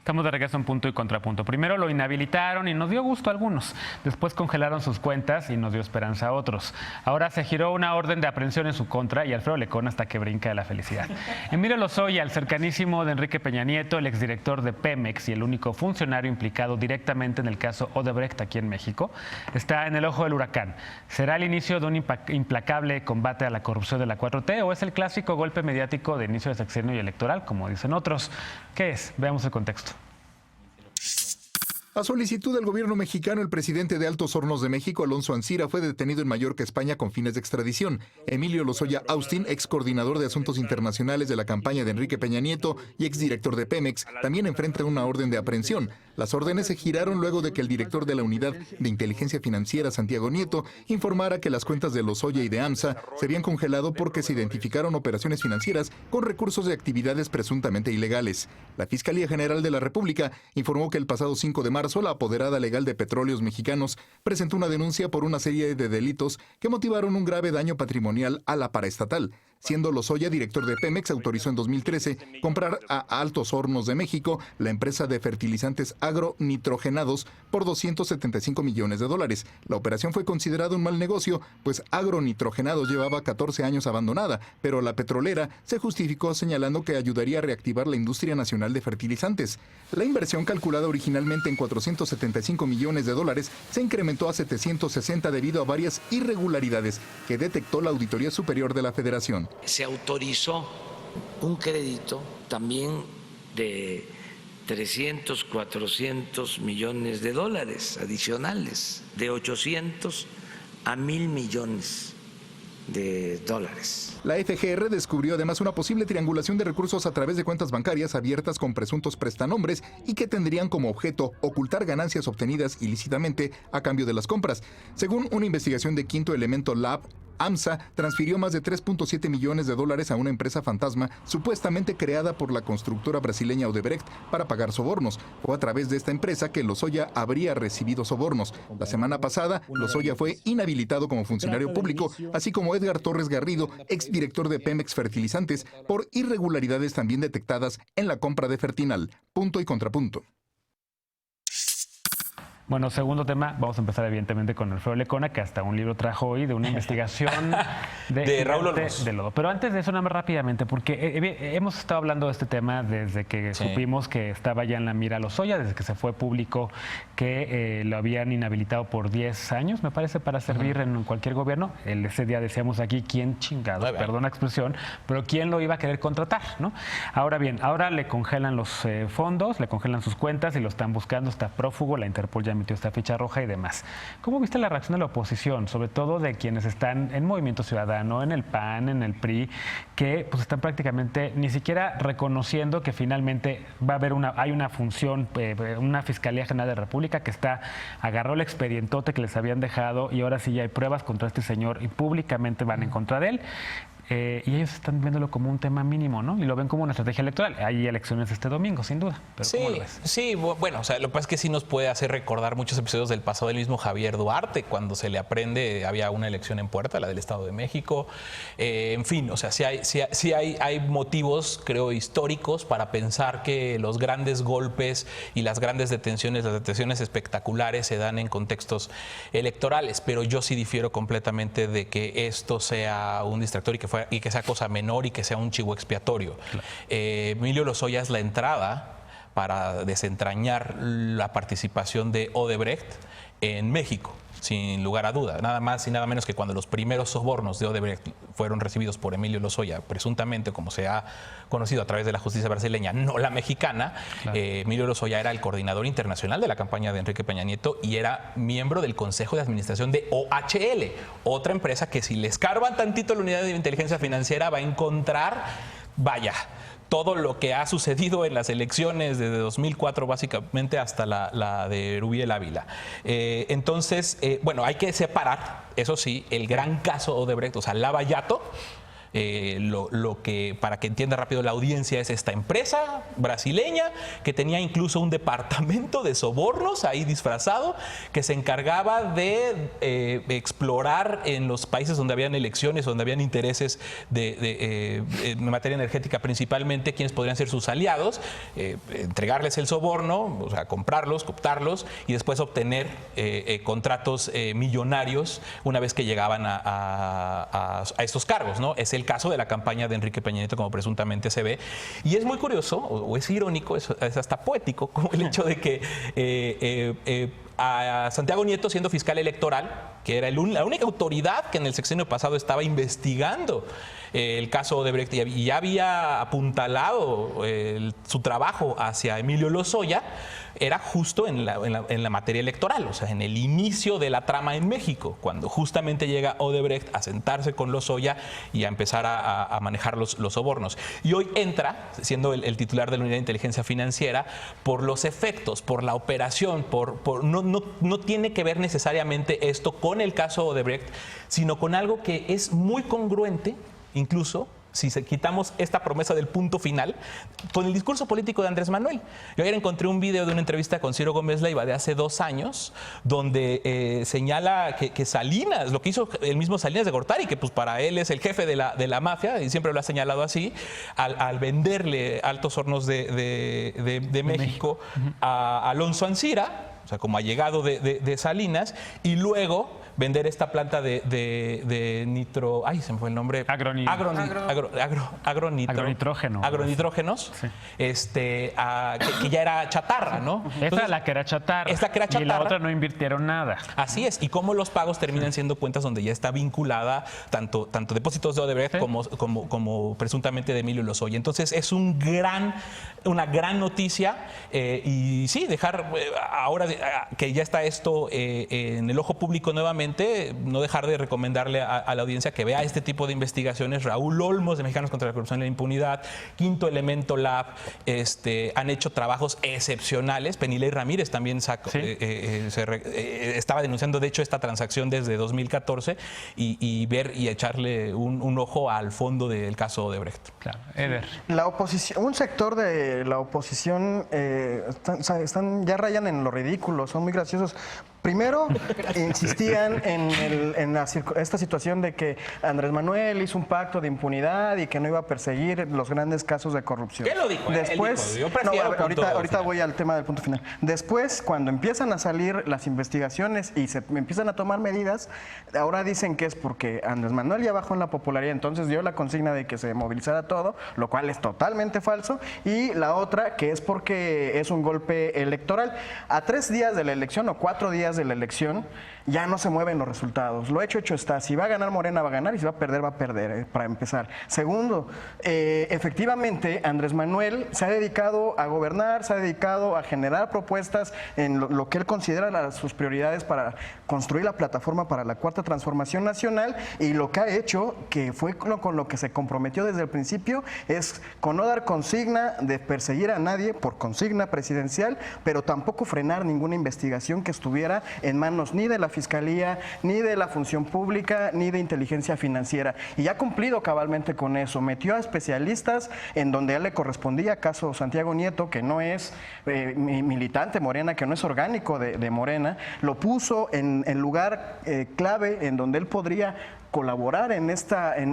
Estamos de regreso en Punto y Contrapunto. Primero lo inhabilitaron y nos dio gusto a algunos. Después congelaron sus cuentas y nos dio esperanza a otros. Ahora se giró una orden de aprehensión en su contra y Alfredo Lecona hasta que brinca de la felicidad. Emilio Lozoya, el cercanísimo de Enrique Peña Nieto, el exdirector de Pemex y el único funcionario implicado directamente en el caso Odebrecht aquí en México, está en el ojo del huracán. ¿Será el inicio de un implacable combate a la corrupción de la 4T o es el clásico golpe mediático de inicio de sexenio y electoral, como dicen otros? ¿Qué es? Veamos el contexto. A solicitud del gobierno mexicano, el presidente de Altos Hornos de México, Alonso Ancira, fue detenido en Mallorca, España, con fines de extradición. Emilio Lozoya Austin, ex coordinador de asuntos internacionales de la campaña de Enrique Peña Nieto y exdirector de Pemex, también enfrenta una orden de aprehensión. Las órdenes se giraron luego de que el director de la Unidad de Inteligencia Financiera, Santiago Nieto, informara que las cuentas de Lozoya y de AMSA se habían congelado porque se identificaron operaciones financieras con recursos de actividades presuntamente ilegales. La Fiscalía General de la República informó que el pasado 5 de marzo, la apoderada legal de Petróleos Mexicanos presentó una denuncia por una serie de delitos que motivaron un grave daño patrimonial a la paraestatal. Siendo Lozoya director de Pemex, autorizó en 2013 comprar a Altos Hornos de México, la empresa de fertilizantes agronitrogenados, por $275 millones. La operación fue considerada un mal negocio, pues Agronitrogenados llevaba 14 años abandonada, pero la petrolera se justificó señalando que ayudaría a reactivar la industria nacional de fertilizantes. La inversión, calculada originalmente en $475 millones, se incrementó a 760 debido a varias irregularidades que detectó la Auditoría Superior de la Federación. Se autorizó un crédito también de 300, 400 millones de dólares adicionales, de 800 a 1,000 millones de dólares. La FGR descubrió además una posible triangulación de recursos a través de cuentas bancarias abiertas con presuntos prestanombres y que tendrían como objeto ocultar ganancias obtenidas ilícitamente a cambio de las compras. Según una investigación de Quinto Elemento Lab, AMSA transfirió más de 3.7 millones de dólares a una empresa fantasma supuestamente creada por la constructora brasileña Odebrecht para pagar sobornos. Fue a través de esta empresa que Lozoya habría recibido sobornos. La semana pasada, Lozoya fue inhabilitado como funcionario público, así como Edgar Torres Garrido, exdirector de Pemex Fertilizantes, por irregularidades también detectadas en la compra de Fertinal. Punto y contrapunto. Bueno, segundo tema, vamos a empezar evidentemente con Alfredo Lecona, que hasta un libro trajo hoy de una investigación de Raúl Olmos. De lodo. Pero antes de eso, nada más rápidamente, porque hemos estado hablando de este tema desde que supimos que estaba ya en la mira Lozoya, desde que se fue público que lo habían inhabilitado por 10 años, me parece, para servir en cualquier gobierno. Ese día decíamos aquí, ¿quién chingado? Perdón la expresión, pero ¿quién lo iba a querer contratar? ¿No? Ahora bien, ahora le congelan los fondos, le congelan sus cuentas y lo están buscando, está prófugo, la Interpol ya emitió esta ficha roja y demás. ¿Cómo viste la reacción de la oposición, sobre todo de quienes están en Movimiento Ciudadano, en el PAN, en el PRI, que pues están prácticamente ni siquiera reconociendo que finalmente va a haber hay una función, una Fiscalía General de la República que agarró el expedientote que les habían dejado y ahora sí ya hay pruebas contra este señor y públicamente van en contra de él? Y ellos están viéndolo como un tema mínimo, ¿no? Y lo ven como una estrategia electoral. Hay elecciones este domingo, sin duda. Pero ¿cómo lo ves? Sí, bueno, o sea, lo que pasa es que sí nos puede hacer recordar muchos episodios del pasado del mismo Javier Duarte, cuando se le aprende, había una elección en puerta, la del Estado de México. En fin, o sea, sí hay motivos, creo, históricos para pensar que los grandes golpes y las grandes detenciones, las detenciones espectaculares se dan en contextos electorales, pero yo sí difiero completamente de que esto sea un distractor y que sea cosa menor y que sea un chivo expiatorio. Claro. Emilio Lozoya es la entrada para desentrañar la participación de Odebrecht en México, sin lugar a duda. Nada más y nada menos que cuando los primeros sobornos de Odebrecht fueron recibidos por Emilio Lozoya, presuntamente, como se ha conocido a través de la justicia brasileña, no la mexicana, claro. Emilio Lozoya era el coordinador internacional de la campaña de Enrique Peña Nieto y era miembro del Consejo de Administración de OHL, otra empresa que si le escarban tantito la unidad de inteligencia financiera va a encontrar, vaya, todo lo que ha sucedido en las elecciones desde 2004 básicamente hasta la de Rubiel Ávila. Entonces, bueno, hay que separar, eso sí, el gran caso Odebrecht, o sea, Lava Jato, Lo que, para que entienda rápido la audiencia, es esta empresa brasileña que tenía incluso un departamento de sobornos ahí disfrazado, que se encargaba de explorar en los países donde habían elecciones, donde habían intereses en materia energética principalmente, quiénes podrían ser sus aliados, entregarles el soborno, o sea, comprarlos, cooptarlos y después obtener contratos millonarios una vez que llegaban a estos cargos, ¿no? Es el caso de la campaña de Enrique Peña Nieto, como presuntamente se ve. Y es muy curioso, o es irónico, es hasta poético, como el hecho de que a Santiago Nieto, siendo fiscal electoral, que era la única autoridad que en el sexenio pasado estaba investigando el caso Odebrecht y ya había apuntalado su trabajo hacia Emilio Lozoya, era justo en la materia electoral, o sea, en el inicio de la trama en México, cuando justamente llega Odebrecht a sentarse con Lozoya y a empezar a manejar los sobornos. Y hoy entra, siendo el titular de la Unidad de Inteligencia Financiera, por los efectos, por la operación, no tiene que ver necesariamente esto con el caso Odebrecht, sino con algo que es muy congruente, incluso si quitamos esta promesa del punto final, con el discurso político de Andrés Manuel. Yo ayer encontré un video de una entrevista con Ciro Gómez Leiva de hace 2 años, donde señala que Salinas, lo que hizo el mismo Salinas de Gortari, que pues para él es el jefe de la mafia, y siempre lo ha señalado así, al venderle Altos Hornos de México a Alonso Ancira, o sea, como allegado de Salinas, y luego vender esta planta de nitro... ¡Ay, se me fue el nombre! Agronitrógenos. Sí. Que ya era chatarra, ¿no? Esta es la que era chatarra. Esta que era chatarra. Y la otra no invirtieron nada. Así es. Y cómo los pagos terminan siendo cuentas donde ya está vinculada tanto depósitos de Odebrecht, ¿sí?, como presuntamente de Emilio Lozoya. Entonces, es una gran noticia. Y sí, dejar ahora que ya está esto en el ojo público nuevamente, no dejar de recomendarle a la audiencia que vea este tipo de investigaciones. Raúl Olmos, de Mexicanos contra la Corrupción y la Impunidad, Quinto Elemento Lab, han hecho trabajos excepcionales. Penilei Ramírez también estaba denunciando, de hecho, esta transacción desde 2014 y ver y echarle un ojo al fondo del caso Odebrecht. Claro. Eder. La oposición, un sector de la oposición ya rayan en lo ridículo, son muy graciosos. Primero, insistían en esta situación de que Andrés Manuel hizo un pacto de impunidad y que no iba a perseguir los grandes casos de corrupción. ¿Qué lo dijo? Después, ahorita voy al tema del punto final. Después, cuando empiezan a salir las investigaciones y se empiezan a tomar medidas, ahora dicen que es porque Andrés Manuel ya bajó en la popularidad, entonces dio la consigna de que se movilizara todo, lo cual es totalmente falso. Y la otra, que es porque es un golpe electoral. A 3 días de la elección o 4 días de la elección, ya no se mueven los resultados. Lo hecho está. Si va a ganar Morena, va a ganar, y si va a perder, para empezar. Segundo, efectivamente, Andrés Manuel se ha dedicado a gobernar, se ha dedicado a generar propuestas en lo que él considera sus prioridades para construir la plataforma para la Cuarta Transformación Nacional, y lo que ha hecho, que fue con lo que se comprometió desde el principio, es con no dar consigna de perseguir a nadie por consigna presidencial, pero tampoco frenar ninguna investigación que estuviera en manos ni de la Fiscalía, ni de la Función Pública, ni de Inteligencia Financiera. Y ha cumplido cabalmente con eso. Metió a especialistas en donde a él le correspondía, caso Santiago Nieto, que no es militante Morena, que no es orgánico de Morena, lo puso en lugar clave en donde él podría colaborar en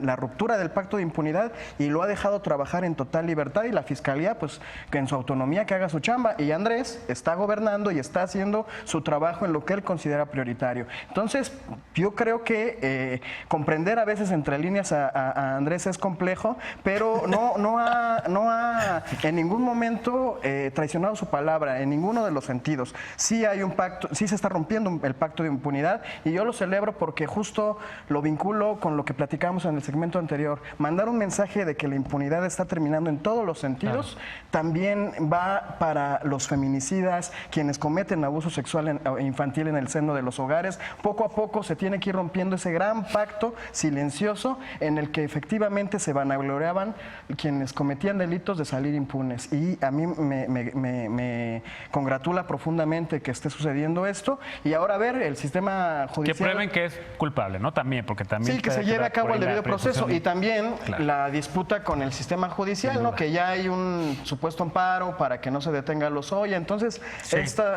la ruptura del pacto de impunidad, y lo ha dejado trabajar en total libertad, y la Fiscalía, pues, que en su autonomía que haga su chamba, y Andrés está gobernando y está haciendo su trabajo en lo que él considera prioritario. Entonces, yo creo que comprender a veces entre líneas a Andrés es complejo, pero no ha en ningún momento traicionado su palabra, en ninguno de los sentidos. Sí hay un pacto, sí se está rompiendo el pacto de impunidad, y yo lo celebro porque justo lo vinculo con lo que platicamos en el segmento anterior. Mandar un mensaje de que la impunidad está terminando en todos los sentidos, también va para los feminicidas, quienes cometen abuso sexual infantil en el seno de los hogares. Poco a poco se tiene que ir rompiendo ese gran pacto silencioso en el que efectivamente se vanagloriaban quienes cometían delitos de salir impunes. Y a mí me congratula profundamente que esté sucediendo esto, y ahora ver el sistema judicial... Que prueben que es culpable, ¿no? También, porque también herramienta. Sí, que se lleve a cabo el debido proceso. Y también la disputa con el sistema judicial, ¿no? Que ya hay un supuesto amparo para que no se detenga a Lozoya. Entonces,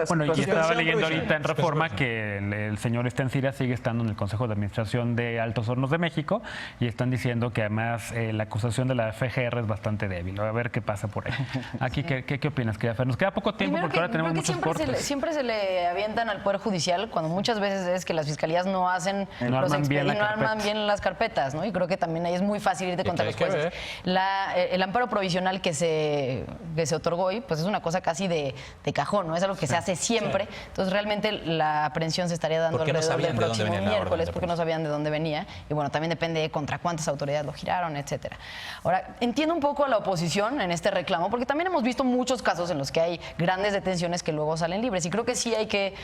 bueno, y estaba leyendo ahorita en Reforma que el señor Ancira sigue estando en el Consejo de Administración de Altos Hornos de México y están diciendo que además la acusación de la FGR es bastante débil. A ver qué pasa por ahí. Aquí, ¿qué opinas, querida Fer? Nos queda poco tiempo porque ahora tenemos muchos cortes. Siempre se le avientan al Poder Judicial cuando muchas veces es que las fiscalías no hacen arman bien las carpetas, ¿no? Y creo que también ahí es muy fácil irte contra los jueces. El amparo provisional que se otorgó hoy, pues es una cosa casi de cajón, ¿no? Es algo que se hace siempre. Sí. Entonces realmente la aprehensión se estaría dando alrededor del próximo miércoles porque no sabían de dónde venía. Y bueno, también depende de contra cuántas autoridades lo giraron, etcétera. Ahora, entiendo un poco a la oposición en este reclamo, porque también hemos visto muchos casos en los que hay grandes detenciones que luego salen libres. Y creo que sí hay que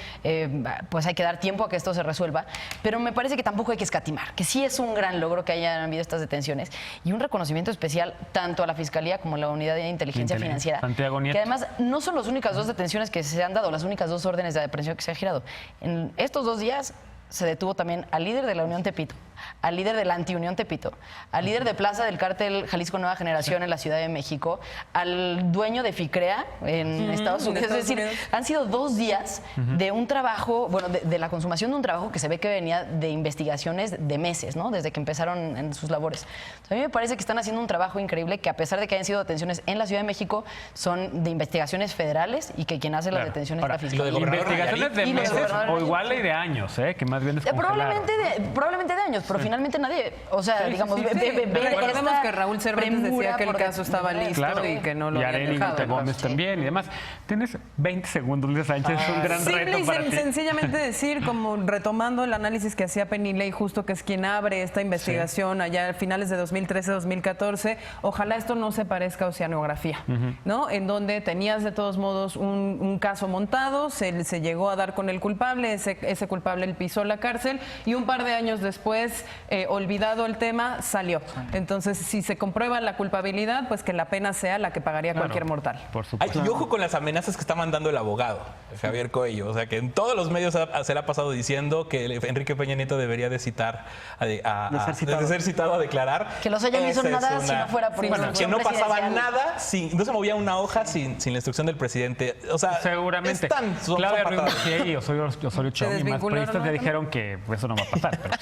dar tiempo a que esto se resuelva. Pero me parece que tampoco hay que escatimar, que sí es un gran logro que hayan habido estas detenciones y un reconocimiento especial tanto a la Fiscalía como a la Unidad de Inteligencia Financiera. Santiago Nieto. Que además no son las únicas dos detenciones que se han dado, las únicas dos órdenes de aprehensión que se han girado. En estos 2 días se detuvo también al líder de la Unión Tepito, al líder de la Antiunión Tepito, al líder de Plaza del Cártel Jalisco Nueva Generación en la Ciudad de México, al dueño de FICREA en Estados Unidos. Es decir, han sido 2 días de un trabajo, bueno, de la consumación de un trabajo que se ve que venía de investigaciones de meses, ¿no? Desde que empezaron en sus labores. Entonces, a mí me parece que están haciendo un trabajo increíble, que a pesar de que hayan sido detenciones en la Ciudad de México, son de investigaciones federales y que quien hace las detenciones es la Fiscalía. Investigaciones de meses o igual y de años, que más bien probablemente de años, pero finalmente nadie, o sea, digamos, recordemos que Raúl Cervantes decía que el caso estaba listo y que no lo había dejado. Gómez también y demás. Tienes 20 segundos, Luis Sánchez, es un gran reto para ti. Sencillamente decir, como retomando el análisis que hacía Penny Ley, justo que es quien abre esta investigación allá a finales de 2013-2014, ojalá esto no se parezca a Oceanografía, ¿no? En donde tenías de todos modos un caso montado, se llegó a dar con el culpable, ese culpable pisó la cárcel y un par de años después, olvidado el tema, salió. Entonces, si se comprueba la culpabilidad, pues que la pena sea la que pagaría cualquier mortal. Por supuesto. Y ojo con las amenazas que está mandando el abogado, Javier Coello. O sea, que en todos los medios se le ha pasado diciendo que Enrique Peña Nieto debería de citar, de ser citado a declarar. Que Lozoya no hizo nada si no fuera por que no pasaba nada, no se movía una hoja sin la instrucción del presidente. O sea, seguramente. Claudia Ruiz Massieu y Osorio Chong y más periodistas ya dijeron que eso no va a pasar. Pero,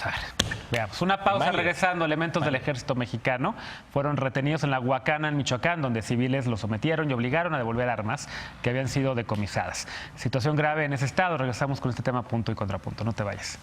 veamos, una pausa. Regresando, elementos del ejército mexicano fueron retenidos en la Huacana, en Michoacán, donde civiles los sometieron y obligaron a devolver armas que habían sido decomisadas. Situación grave en ese estado. Regresamos con este tema punto y contrapunto. No te vayas.